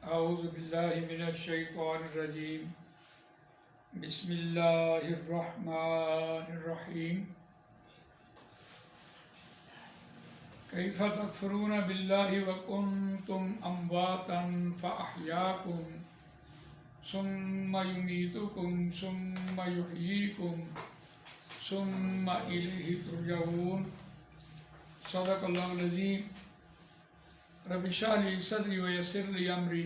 اعوذ باللہ من الشیطان الرجیم بسم اللہ الرحمن الرحیم کیف تکفرون باللہ وکنتم امواتا فاحیاکم ثم یمیتکم ثم یحییکم ثم الیہ ترجعون۔ صدق اللہ العظیم۔ رب اشرح لی صدری ویسر لی امری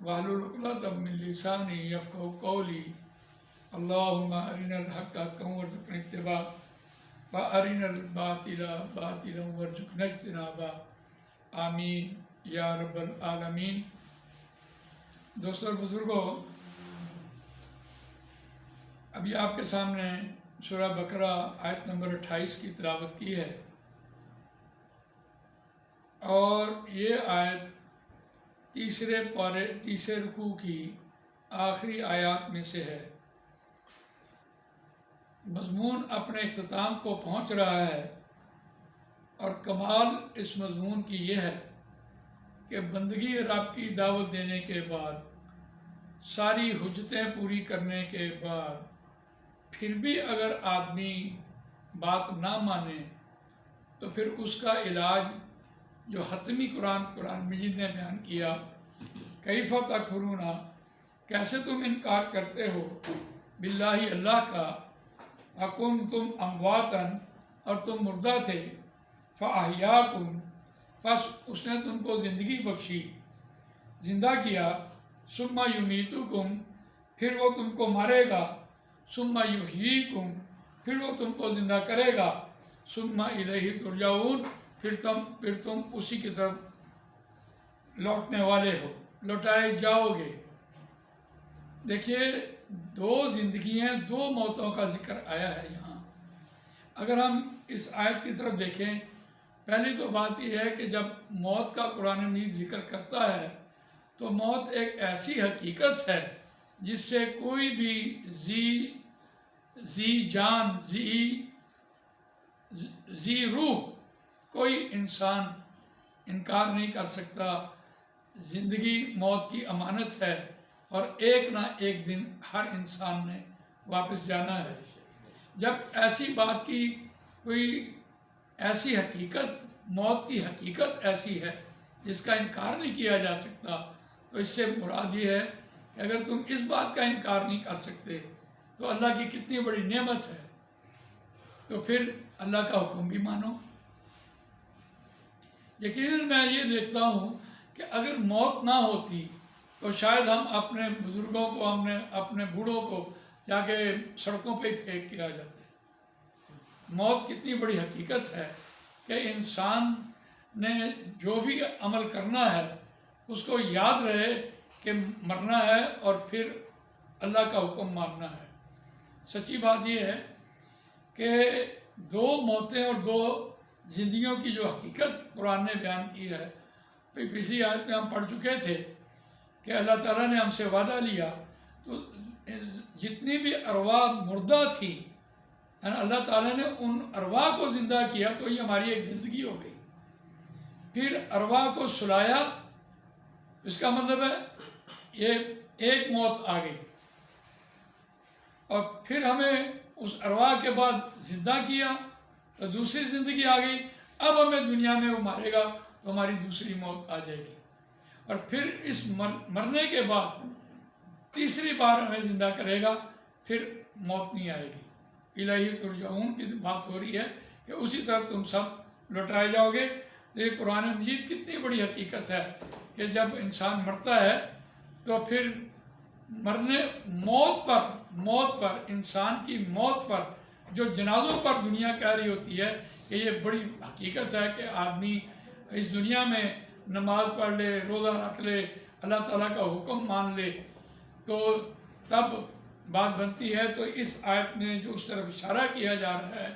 واحلل عقدۃ من لسانی یفقہوا قولی۔ اللہم ارنا الحق حقا وارزقنا اتباعہ وارنا الباطل باطلا وارزقنا اجتنابہ، آمین یا رب العالمین۔ دوستو اور بزرگوں، ابھی آپ کے سامنے سورہ بقرہ آیت نمبر 28 کی تلاوت کی ہے، اور یہ آیت تیسرے رکوع کی آخری آیات میں سے ہے۔ مضمون اپنے اختتام کو پہنچ رہا ہے، اور کمال اس مضمون کی یہ ہے کہ بندگی رب کی دعوت دینے کے بعد، ساری حجتیں پوری کرنے کے بعد، پھر بھی اگر آدمی بات نہ مانے تو پھر اس کا علاج جو حتمی قرآن مجید نے بیان کیا، کیف تکفرون، کیسے تم انکار کرتے ہو، باللہ اللہ کا، وکنتم امواتا، اور تم مردہ تھے، فاحیاکم، پس اس نے تم کو زندگی بخشی، زندہ کیا، ثم یمیتکم، پھر وہ تم کو مارے گا، ثم یحییکم، پھر وہ تم کو زندہ کرے گا، ثم الیہ ترجعون، پھر تم اسی کی طرف لوٹنے والے ہو، لوٹائے جاؤ گے۔ دیکھیے، دو زندگیاں، دو موتوں کا ذکر آیا ہے یہاں۔ اگر ہم اس آیت کی طرف دیکھیں، پہلی تو بات یہ ہے کہ جب موت کا قرآن مجید ذکر کرتا ہے تو موت ایک ایسی حقیقت ہے جس سے کوئی بھی ذی جان، ذی روح کوئی انسان انکار نہیں کر سکتا۔ زندگی موت کی امانت ہے، اور ایک نہ ایک دن ہر انسان نے واپس جانا ہے۔ جب ایسی بات کی کوئی ایسی حقیقت، موت کی حقیقت ایسی ہے جس کا انکار نہیں کیا جا سکتا، تو اس سے مراد یہ ہے کہ اگر تم اس بات کا انکار نہیں کر سکتے تو اللہ کی کتنی بڑی نعمت ہے، تو پھر اللہ کا حکم بھی مانو۔ یقیناً میں یہ دیکھتا ہوں کہ اگر موت نہ ہوتی تو شاید ہم اپنے بزرگوں کو، اپنے بوڑھوں کو جا کے سڑکوں پہ پھینک کے آ جاتے۔ موت کتنی بڑی حقیقت ہے کہ انسان نے جو بھی عمل کرنا ہے اس کو یاد رہے کہ مرنا ہے، اور پھر اللہ کا حکم ماننا ہے۔ سچی بات یہ ہے کہ دو موتیں اور دو زندگیوں کی جو حقیقت قرآن نے بیان کی ہے، پچھلی آیت میں ہم پڑھ چکے تھے کہ اللہ تعالیٰ نے ہم سے وعدہ لیا، تو جتنی بھی ارواح مردہ تھی، یعنی اللہ تعالیٰ نے ان ارواح کو زندہ کیا، تو یہ ہماری ایک زندگی ہو گئی۔ پھر ارواح کو سلایا، اس کا مطلب ہے یہ ایک موت آ گئی، اور پھر ہمیں اس ارواح کے بعد زندہ کیا تو دوسری زندگی آ گئی۔ اب ہمیں دنیا میں وہ مارے گا تو ہماری دوسری موت آ جائے گی، اور پھر اس مرنے کے بعد تیسری بار ہمیں زندہ کرے گا، پھر موت نہیں آئے گی۔ الہی ترجعون کی بات ہو رہی ہے کہ اسی طرح تم سب لوٹائے جاؤ گے۔ تو یہ قرآن مجید کتنی بڑی حقیقت ہے کہ جب انسان مرتا ہے تو پھر موت پر انسان کی موت پر جو جنازوں پر دنیا کہہ رہی ہوتی ہے کہ یہ بڑی حقیقت ہے کہ آدمی اس دنیا میں نماز پڑھ لے، روزہ رکھ لے، اللہ تعالیٰ کا حکم مان لے، تو تب بات بنتی ہے۔ تو اس آیت میں جو اس طرف اشارہ کیا جا رہا ہے،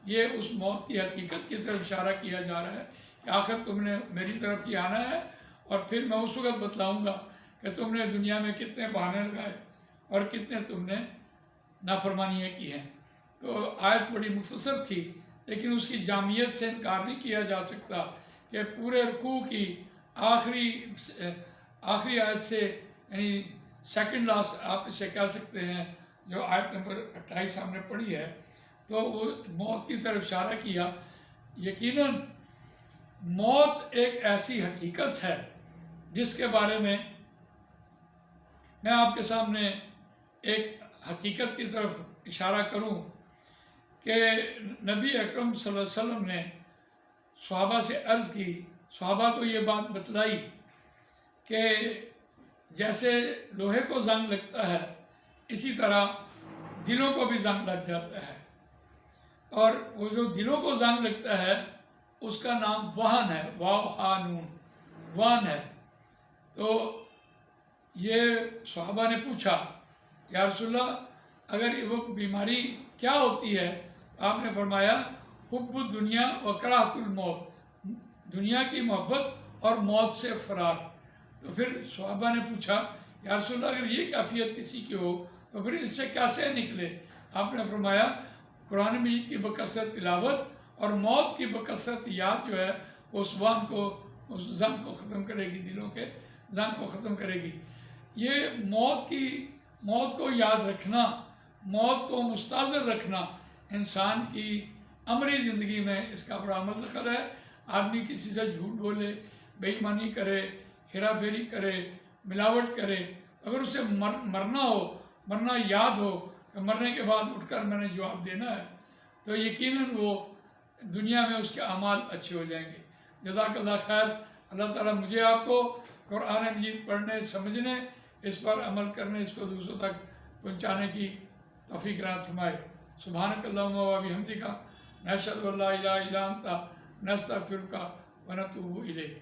یہ اس موت کی حقیقت کی طرف اشارہ کیا جا رہا ہے کہ آخر تم نے میری طرف ہی آنا ہے، اور پھر میں اس وقت بتلاؤں گا کہ تم نے دنیا میں کتنے بہانے لگائے اور کتنے تم نے نافرمانیاں کی ہیں۔ تو آیت بڑی مختصر تھی، لیکن اس کی جامعیت سے انکار نہیں کیا جا سکتا کہ پورے رکوع کی آخری آیت سے یعنی سیکنڈ لاسٹ آپ اسے کہہ سکتے ہیں جو آیت نمبر 28 ہم نے پڑھی ہے، تو وہ موت کی طرف اشارہ کیا۔ یقیناً موت ایک ایسی حقیقت ہے جس کے بارے میں آپ کے سامنے ایک حقیقت کی طرف اشارہ کروں کہ نبی اکرم صلی اللہ علیہ وسلم نے صحابہ سے عرض کی، صحابہ کو یہ بات بتلائی کہ جیسے لوہے کو زنگ لگتا ہے اسی طرح دلوں کو بھی زنگ لگ جاتا ہے، اور وہ جو دلوں کو زنگ لگتا ہے اس کا نام وہن ہے، واو ہا نون، وہن ہے۔ تو یہ صحابہ نے پوچھا یا رسول اللہ اگر وہ بیماری کیا ہوتی ہے؟ آپ نے فرمایا حب الدنیا و کراہت الموت، دنیا کی محبت اور موت سے فرار۔ تو پھر صحابہ نے پوچھا یا رسول اللہ اگر یہ کیفیت کسی کی ہو تو پھر اس سے کیسے نکلے؟ آپ نے فرمایا قرآن مجید کی بکثرت تلاوت اور موت کی بکثرت یاد جو ہے اس وہن کو، اس زنگ کو ختم کرے گی، دلوں کے زنگ کو ختم کرے گی۔ یہ موت کو یاد رکھنا، موت کو مستحضر رکھنا انسان کی عملی زندگی میں اس کا بڑا مدخل ہے۔ آدمی کسی سے جھوٹ بولے، بے ایمانی کرے، ہیرا پھیری کرے، ملاوٹ کرے، اگر اسے مرنا ہو، مرنا یاد ہو کہ مرنے کے بعد اٹھ کر میں نے جواب دینا ہے، تو یقیناً وہ دنیا میں اس کے اعمال اچھے ہو جائیں گے۔ جزاک اللہ خیر۔ اللہ تعالیٰ مجھے آپ کو قرآن مجید پڑھنے، سمجھنے، اس پر عمل کرنے، اس کو دوسروں تک پہنچانے کی توفیق عنایت فرمائے۔ سبحانک اللہم و بحمدک، نشہد ان لا الہ الا انت، نستغفرک و نتوب الیک۔